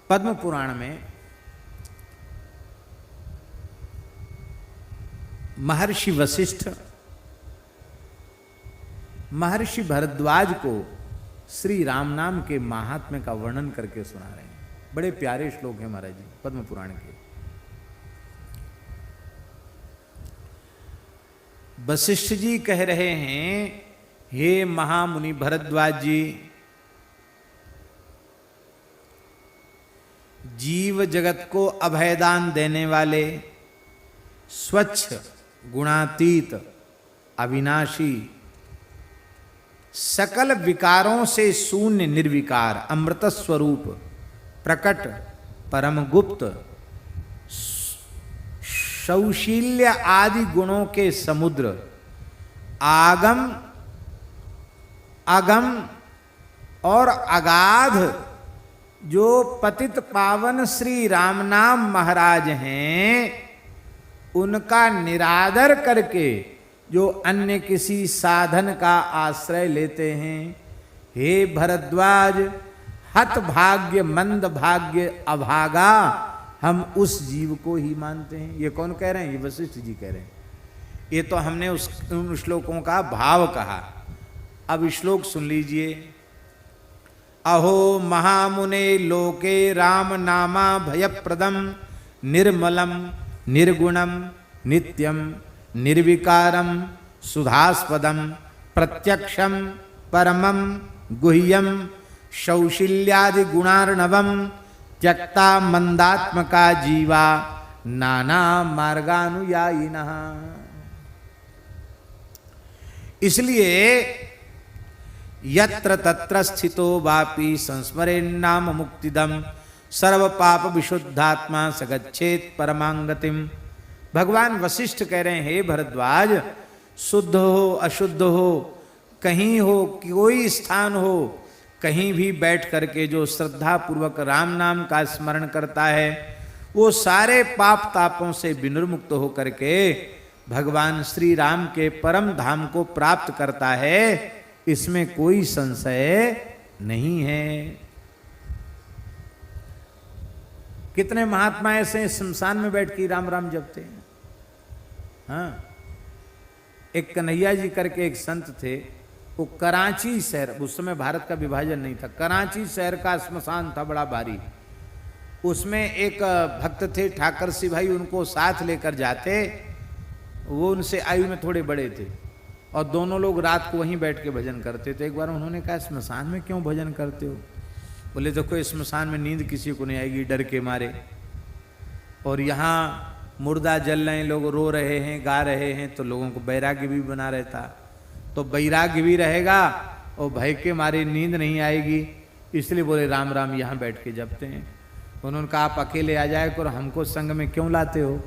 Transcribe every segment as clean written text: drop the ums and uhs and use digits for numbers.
पद्म पुराण में महर्षि वशिष्ठ महर्षि भरद्वाज को श्री राम नाम के महात्म्य का वर्णन करके सुना रहे हैं। बड़े प्यारे श्लोक हैं महाराज जी पद्म पुराण के। वशिष्ठ जी कह रहे हैं, हे महामुनि भरद्वाज जी, जीव जगत को अभयदान देने वाले, स्वच्छ गुणातीत अविनाशी, सकल विकारों से शून्य निर्विकार, अमृत स्वरूप, प्रकट परम गुप्त, सौशील्य आदि गुणों के समुद्र, आगम अगम और अगाध जो पतित पावन श्री राम नाम महाराज हैं, उनका निरादर करके जो अन्य किसी साधन का आश्रय लेते हैं, हे भरद्वाज, हत भाग्य मंद भाग्य अभागा, हम उस जीव को ही मानते हैं। ये कौन कह रहे हैं? ये वशिष्ठ जी कह रहे हैं। ये तो हमने उन श्लोकों का भाव कहा। अब श्लोक सुन लीजिए। अहो महामुने लोके राम नामा भयप्रदम निर्मलम निर्गुणम नित्यम निर्विकारम सुधास्पदम प्रत्यक्षम परमम गुह्यम शौशिल्यादि गुणार्णवम त्यक्ता मंदात्मका जीवा नाना मार्गानुयायिनः। इसलिए यत्र तत्र स्थितो वापि संस्मरेन्नाम मुक्तिदम सर्व पाप विशुद्धात्मा सगच्छेत परमांगतिम। भगवान वशिष्ठ कह रहे हैं, हे भरद्वाज, शुद्ध हो अशुद्ध हो, कहीं हो कोई स्थान हो, कहीं भी बैठ करके जो श्रद्धा पूर्वक राम नाम का स्मरण करता है, वो सारे पाप तापों से विनिर्मुक्त हो करके भगवान श्री राम के परम धाम को प्राप्त करता है। इसमें कोई संशय नहीं है। कितने महात्मा ऐसे हैं शमशान में बैठ के राम राम जपते हैं। हाँ, एक कन्हैया जी करके एक संत थे, वो कराची शहर, उस समय भारत का विभाजन नहीं था, कराची शहर का श्मशान था बड़ा भारी। उसमें एक भक्त थे ठाकर सिंह भाई, उनको साथ लेकर जाते। वो उनसे आयु में थोड़े बड़े थे और दोनों लोग रात को वहीं बैठ के भजन करते थे। एक बार उन्होंने कहा, श्मशान में क्यों भजन करते हो? बोले, देखो श्मशान में नींद किसी को नहीं आएगी डर के मारे, और यहाँ मुर्दा जल रहे हैं, लोग रो रहे हैं, गा रहे हैं, तो लोगों को वैराग्य भी बना रहता, तो वैराग्य भी रहेगा और भय के मारे नींद नहीं आएगी। इसलिए बोले राम राम यहाँ बैठ के जपते हैं। उन्होंने कहा, आप अकेले आ जाए करो, हमको संग में क्यों लाते हो?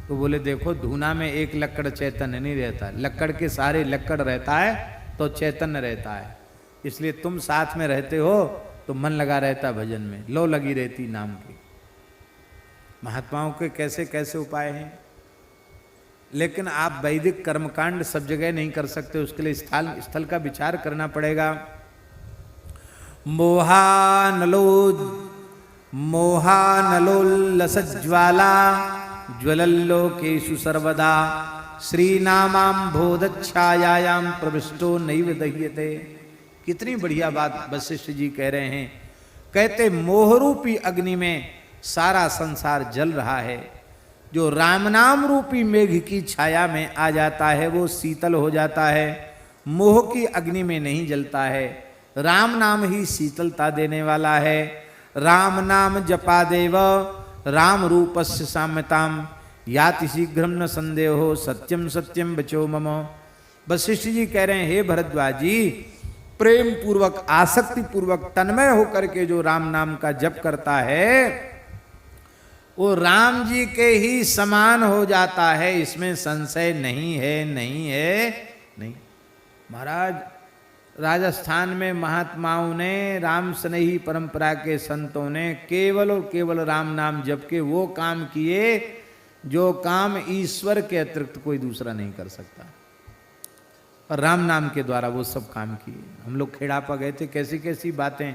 तो बोले, देखो धूना में एक लक्कड़ चैतन्य नहीं रहता, लक्कड़ के सारे लक्कड़ रहता है तो चैतन्य रहता है। इसलिए तुम साथ में रहते हो तो मन लगा रहता भजन में, लो लगी रहती नाम की। महात्माओं के कैसे कैसे उपाय हैं, लेकिन आप वैदिक कर्मकांड सब जगह नहीं कर सकते, उसके लिए स्थल का विचार करना पड़ेगा। मोहानलोल्लसज्ज्वाला ज्वलल्लोकेषु सर्वदा श्रीनामाम्भोदच्छायायां प्रविष्टो नैव दह्यते। कितनी बढ़िया बात वशिष्ठ जी कह रहे हैं। कहते मोहरूपी अग्नि में सारा संसार जल रहा है, जो राम नाम रूपी मेघ की छाया में आ जाता है वो शीतल हो जाता है, मोह की अग्नि में नहीं जलता है। राम नाम ही शीतलता देने वाला है। राम नाम जपा देव राम रूपस्य साम्यताम याति शीघ्रम न संदेहो सत्यम सत्यम बचो मम। वशिष्ठ जी कह रहे हैं, हे भरद्वाज जी, प्रेम पूर्वक आसक्ति पूर्वक तन्मय होकर के जो राम नाम का जप करता है वो राम जी के ही समान हो जाता है, इसमें संशय नहीं है, नहीं है, नहीं। महाराज, राजस्थान में महात्माओं ने, राम स्नेही परंपरा के संतों ने केवल और केवल राम नाम जप के वो काम किए जो काम ईश्वर के अतिरिक्त कोई दूसरा नहीं कर सकता, और राम नाम के द्वारा वो सब काम किए। हम लोग खेड़ापा गए थे, कैसी कैसी बातें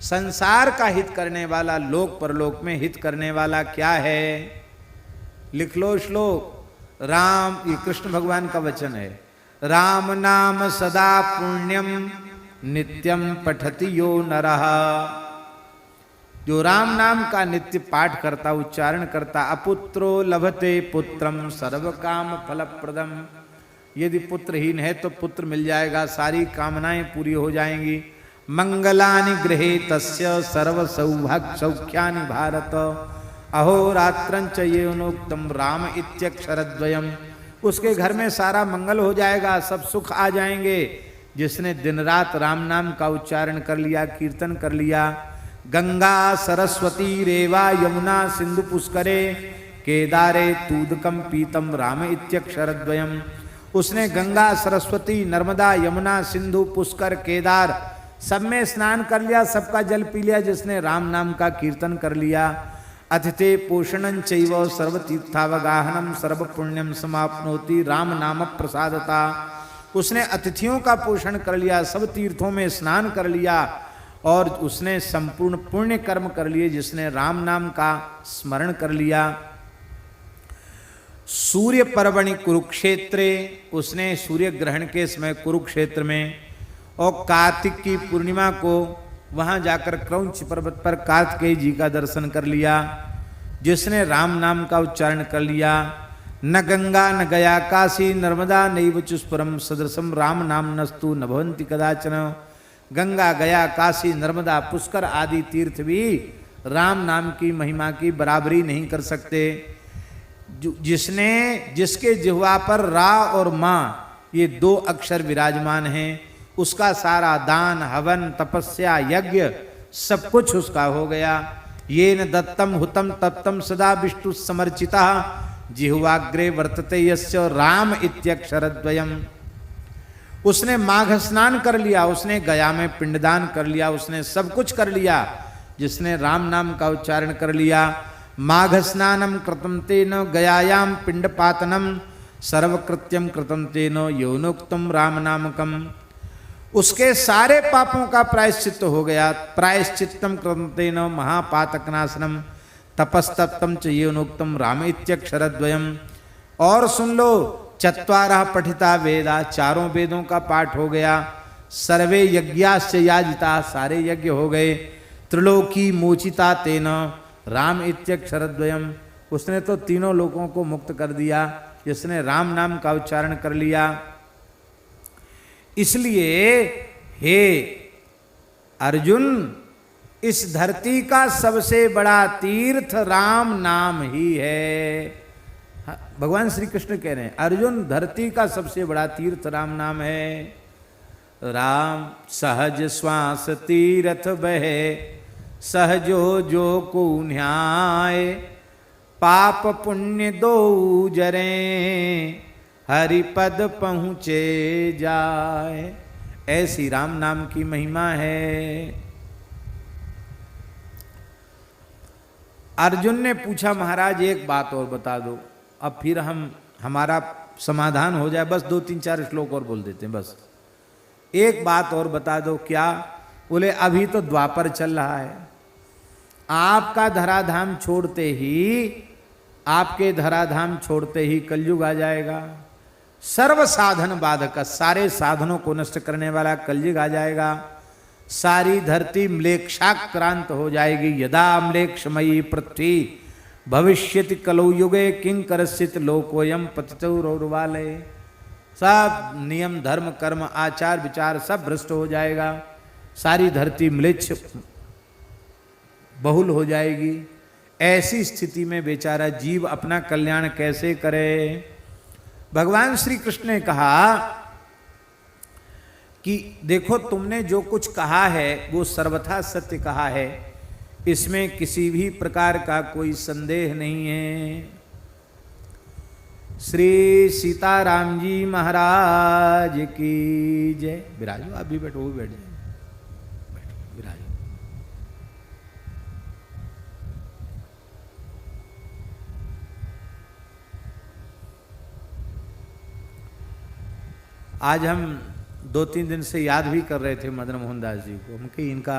संसार का हित करने वाला, लोक परलोक में हित करने वाला क्या है? लिख लो श्लोक। राम, ये कृष्ण भगवान का वचन है। राम नाम सदा पुण्यम नित्यम पठति यो नरः। जो राम नाम का नित्य पाठ करता, उच्चारण करता, अपुत्रो लभते पुत्रम सर्व काम फलप्रदम। यदि पुत्रहीन है तो पुत्र मिल जाएगा, सारी कामनाएं पूरी हो जाएंगी। मंगलानि गृहे तस्य सर्व सौभाग्य सौख्यानि भारत। अहोरात्रं च येनोक्तम राम इत्यक्षरद्वयम्। उसके घर में सारा मंगल हो जाएगा, सब सुख आ जाएंगे जिसने दिन रात राम नाम का उच्चारण कर लिया, कीर्तन कर लिया। गंगा सरस्वती रेवा यमुना सिंधु पुष्करे केदारे तूदकम पीतम राम इत्यक्षरद्वयम्। उसने गंगा सरस्वती नर्मदा यमुना सिंधु पुष्कर केदार सब में स्नान कर लिया, सबका जल पी लिया जिसने राम नाम का कीर्तन कर लिया। अतिथे पोषणं चैव सर्वतीर्थावगाहनम सर्व पुण्यम समाप्नोति राम नाम प्रसादता। उसने अतिथियों का पोषण कर लिया, सब तीर्थों में स्नान कर लिया और उसने संपूर्ण पुण्य कर्म कर लिए जिसने राम नाम का स्मरण कर लिया। सूर्य पर्वणि कुरुक्षेत्रे, उसने सूर्य ग्रहण के समय कुरुक्षेत्र में और कार्तिक की पूर्णिमा को वहां जाकर क्रौंच पर्वत पर कार्तिकेय जी का दर्शन कर लिया जिसने राम नाम का उच्चारण कर लिया। न गंगा न गया काशी नर्मदा नैव चुस्परम सदृशम राम नाम नस्तु न भवन्ति कदाचन। गंगा गया काशी नर्मदा पुष्कर आदि तीर्थ भी राम नाम की महिमा की बराबरी नहीं कर सकते। जिसके जिह्वा पर रा और माँ ये दो अक्षर विराजमान हैं, उसका सारा दान हवन तपस्या यज्ञ सब कुछ उसका हो गया। ये न दत्तम हुतम तप्तम सदा विष्णु समर्चिता जिह्वाग्रे वर्तते यस्य राम इत्यक्षरद्वयम्। उसने माघ स्नान कर लिया, उसने गया में पिंडदान कर लिया, उसने सब कुछ कर लिया जिसने राम नाम का उच्चारण कर लिया। माघ स्नानम कृतं तेन गयायाम पिंडपातनम सर्वकृत्यम कृतं तेन यौनोक्तम राम नामकम। उसके सारे पापों का प्रायश्चित्त हो गया। प्रायश्चित्तम कृतं तेन महापातकनाशनम तपस्तप्तम च यौनोक्तम राम इत्यक्षरद्वयम्। और सुन लो, चत्वारः पठिता वेदा, चारों वेदों का पाठ हो गया। सर्वे यज्ञाश्च याजिता, सारे यज्ञ हो गए। त्रिलोकी मोचिता तेन राम इत्यक्षरद्वयम्। उसने तो तीनों लोगों को मुक्त कर दिया जिसने राम नाम का उच्चारण कर लिया। इसलिए हे अर्जुन, इस धरती का सबसे बड़ा तीर्थ राम नाम ही है। भगवान श्री कृष्ण कह रहे हैं, अर्जुन धरती का सबसे बड़ा तीर्थ राम नाम है। राम सहज श्वास तीर्थ बहे सहजो जो को न्याय पाप पुण्य दो जरे हरिपद पहुँचे जाए। ऐसी राम नाम की महिमा है। अर्जुन ने पूछा, महाराज एक बात और बता दो, अब फिर हमारा समाधान हो जाए। बस 2-3-4 श्लोक और बोल देते हैं, बस एक बात और बता दो। क्या? बोले अभी तो द्वापर चल रहा है, आपका धराधाम छोड़ते ही, आपके धराधाम छोड़ते ही कलयुग आ जाएगा। सर्व साधन बाधक, सारे साधनों को नष्ट करने वाला कलयुग आ जाएगा। सारी धरती म्लेच्छाक्रांत हो जाएगी। यदा म्लेच्छमयी पृथ्वी भविष्यति कलौ युगे किंकरस्यति लोकोयम पतितौरवालय। सब नियम धर्म कर्म आचार विचार सब भ्रष्ट हो जाएगा। सारी धरती म्लेच्छ बहुल हो जाएगी। ऐसी स्थिति में बेचारा जीव अपना कल्याण कैसे करे? भगवान श्री कृष्ण ने कहा कि देखो, तुमने जो कुछ कहा है वो सर्वथा सत्य कहा है, इसमें किसी भी प्रकार का कोई संदेह नहीं है। श्री सीताराम जी महाराज की जय। विराजो, आप भी बैठो, वो भी बैठ जाए, बैठो विराजो। आज हम 2-3 दिन से याद भी कर रहे थे मदन मोहन दास जी को, उनके इनका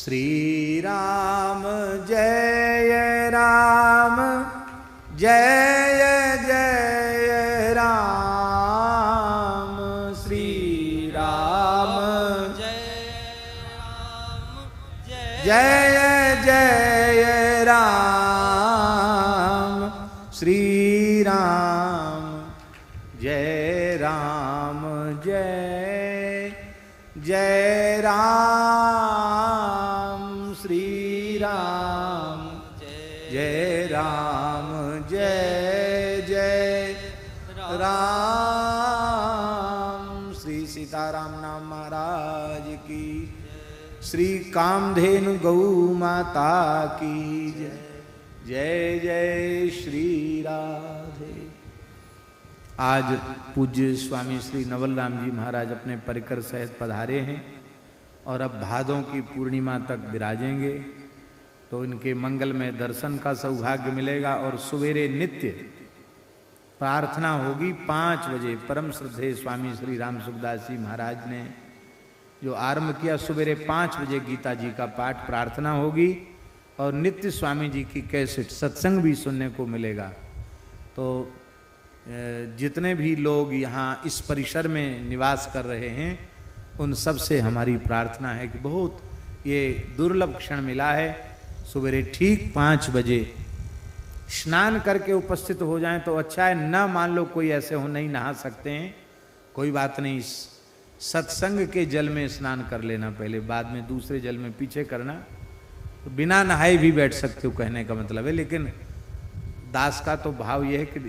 श्री राम जय राम जय जय राम श्री राम जय जय राम श्री राम जय राम जय जय राम श्री राम जय राम जय जय राम श्री सीताराम नाम महाराज की, श्री कामधेनु गौ माता की जय, जय जय श्री राधे। आज पूज्य स्वामी श्री नवल राम जी महाराज अपने परिकर सहित पधारे हैं और अब भादों की पूर्णिमा तक विराजेंगे, तो इनके मंगल में दर्शन का सौभाग्य मिलेगा। और सवेरे नित्य प्रार्थना होगी 5 बजे। परम श्रद्धेय स्वामी श्री राम सुखदास जी महाराज ने जो आरंभ किया, सवेरे 5 बजे गीता जी का पाठ प्रार्थना होगी और नित्य स्वामी जी की कैसेट सत्संग भी सुनने को मिलेगा। तो जितने भी लोग यहाँ इस परिसर में निवास कर रहे हैं उन सब से हमारी प्रार्थना है कि बहुत ये दुर्लभ क्षण मिला है, सवेरे ठीक 5 बजे स्नान करके उपस्थित हो जाएं तो अच्छा है। न मान लो कोई ऐसे हो नहीं नहा सकते हैं, कोई बात नहीं, सत्संग के जल में स्नान कर लेना पहले, बाद में दूसरे जल में पीछे करना। तो बिना नहाए भी बैठ सकते हो कहने का मतलब है, लेकिन दास का तो भाव यह है कि